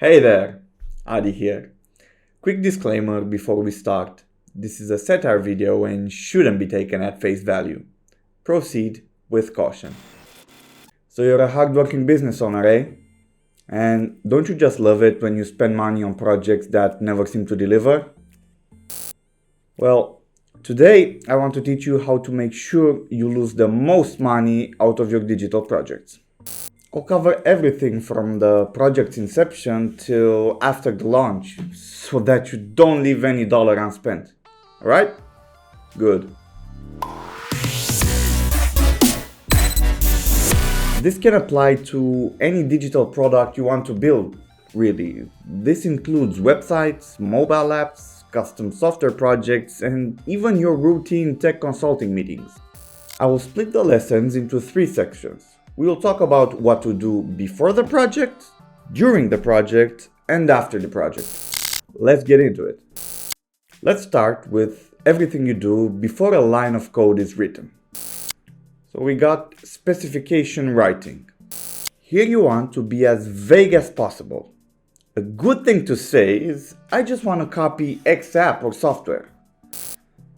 Hey there, Adi here. Quick disclaimer before we start. This is a satire video and shouldn't be taken at face value. Proceed with caution. So you're a hardworking business owner, eh? And don't you just love it when you spend money on projects that never seem to deliver? Well, today I want to teach you how to make sure you lose the most money out of your digital projects. I'll cover everything from the project's inception till after the launch, so that you don't leave any dollar unspent. Alright? Good. This can apply to any digital product you want to build, really. This includes websites, mobile apps, custom software projects, and even your routine tech consulting meetings. I will split the lessons into 3 sections. We will talk about what to do before the project, during the project, and after the project. Let's get into it. Let's start with everything you do before a line of code is written. So we got specification writing. Here you want to be as vague as possible. A good thing to say is, I just want to copy X app or software.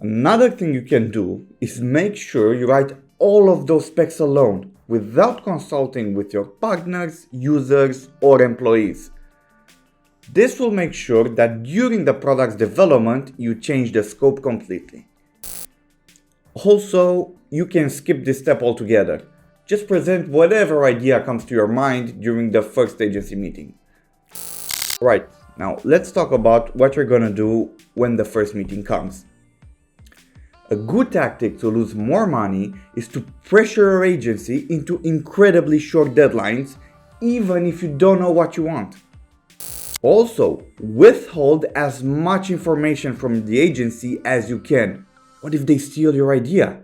Another thing you can do is make sure you write all of those specs alone, without consulting with your partners, users, or employees. This will make sure that during the product's development, you change the scope completely. Also, you can skip this step altogether. Just present whatever idea comes to your mind during the first agency meeting. Right, now let's talk about what you're gonna do when the first meeting comes. A good tactic to lose more money is to pressure your agency into incredibly short deadlines, even if you don't know what you want. Also, withhold as much information from the agency as you can. What if they steal your idea?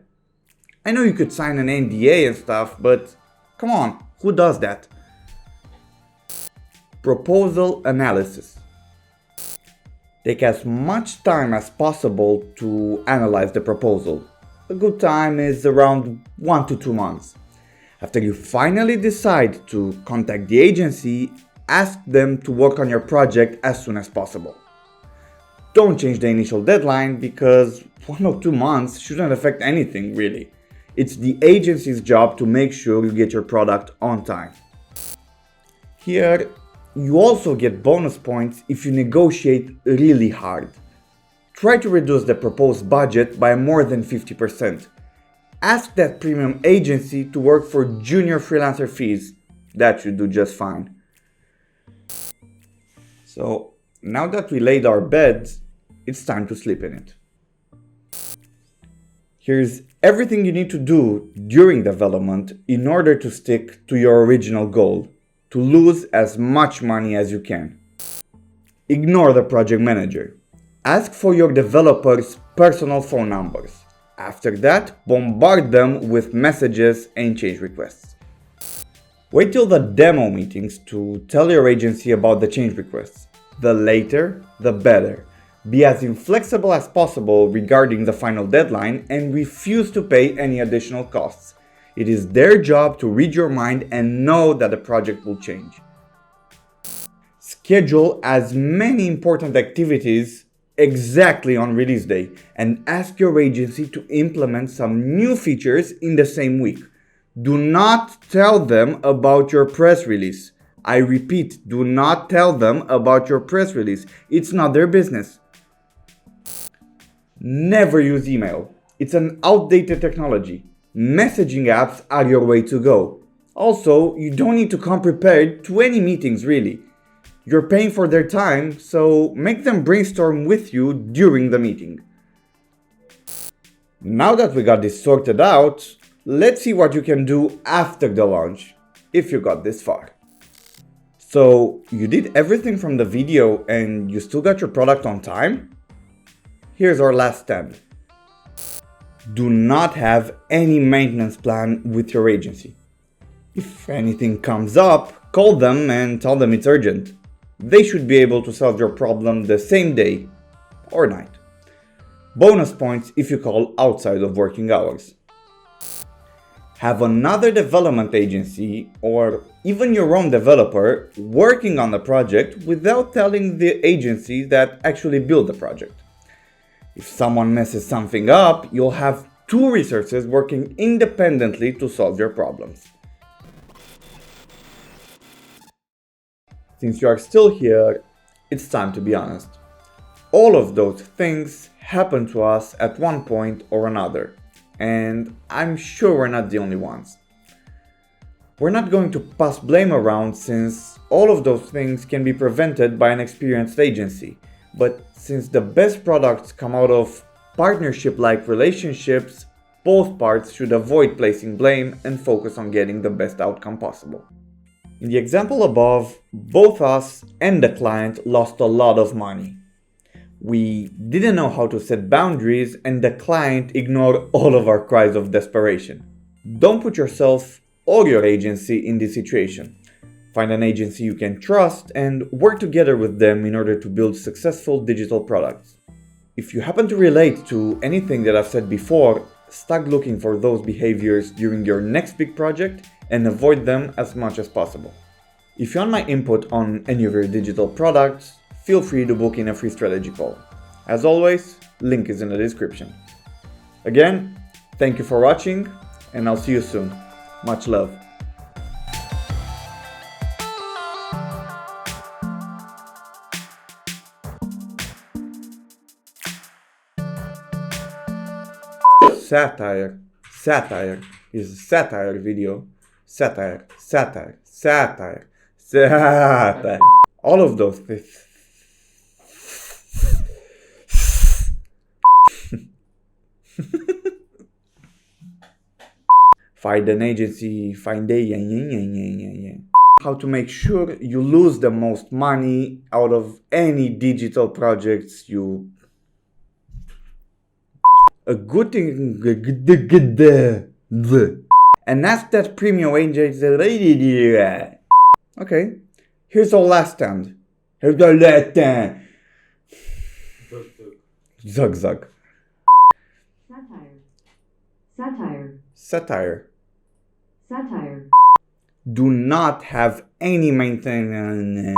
I know you could sign an NDA and stuff, but come on, who does that? Proposal analysis. Take as much time as possible to analyze the proposal. A good time is around 1 to 2 months. After you finally decide to contact the agency, ask them to work on your project as soon as possible. Don't change the initial deadline because 1 or 2 months shouldn't affect anything really. It's the agency's job to make sure you get your product on time. Here, you also get bonus points if you negotiate really hard. Try to reduce the proposed budget by more than 50%. Ask that premium agency to work for junior freelancer fees. That should do just fine. So, now that we laid our beds, it's time to sleep in it. Here's everything you need to do during development in order to stick to your original goal. To lose as much money as you can. Ignore the project manager. Ask for your developers' personal phone numbers. After that, bombard them with messages and change requests. Wait till the demo meetings to tell your agency about the change requests. The later, the better. Be as inflexible as possible regarding the final deadline and refuse to pay any additional costs. It is their job to read your mind and know that the project will change. Schedule as many important activities exactly on release day and ask your agency to implement some new features in the same week. Do not tell them about your press release. I repeat, do not tell them about your press release. It's not their business. Never use email. It's an outdated technology. Messaging apps are your way to go. Also, you don't need to come prepared to any meetings really. You're paying for their time, so make them brainstorm with you during the meeting. Now that we got this sorted out, let's see what you can do after the launch, if you got this far. So, you did everything from the video and you still got your product on time? Here's our last stand. Do not have any maintenance plan with your agency. If anything comes up, call them and tell them it's urgent. They should be able to solve your problem the same day or night. Bonus points if you call outside of working hours. Have another development agency or even your own developer working on the project without telling the agency that actually built the project. If someone messes something up, you'll have two resources working independently to solve your problems. Since you are still here, it's time to be honest. All of those things happen to us at one point or another, and I'm sure we're not the only ones. We're not going to pass blame around since all of those things can be prevented by an experienced agency, but since the best products come out of partnership-like relationships, both parts should avoid placing blame and focus on getting the best outcome possible. In the example above, both us and the client lost a lot of money. We didn't know how to set boundaries and the client ignored all of our cries of desperation. Don't put yourself or your agency in this situation. Find an agency you can trust and work together with them in order to build successful digital products. If you happen to relate to anything that I've said before, start looking for those behaviors during your next big project and avoid them as much as possible. If you want my input on any of your digital products, feel free to book in a free strategy call. As always, link is in the description. Again, thank you for watching, and I'll see you soon. Much love. Satire is a satire video. Satire. All of those things. Find an agency, how to make sure you lose the most money out of any digital projects you... A good thing... And ask that premium agency... Okay, here's our last stand. Here's the last stand. Zug. Satire. Do not have any maintenance.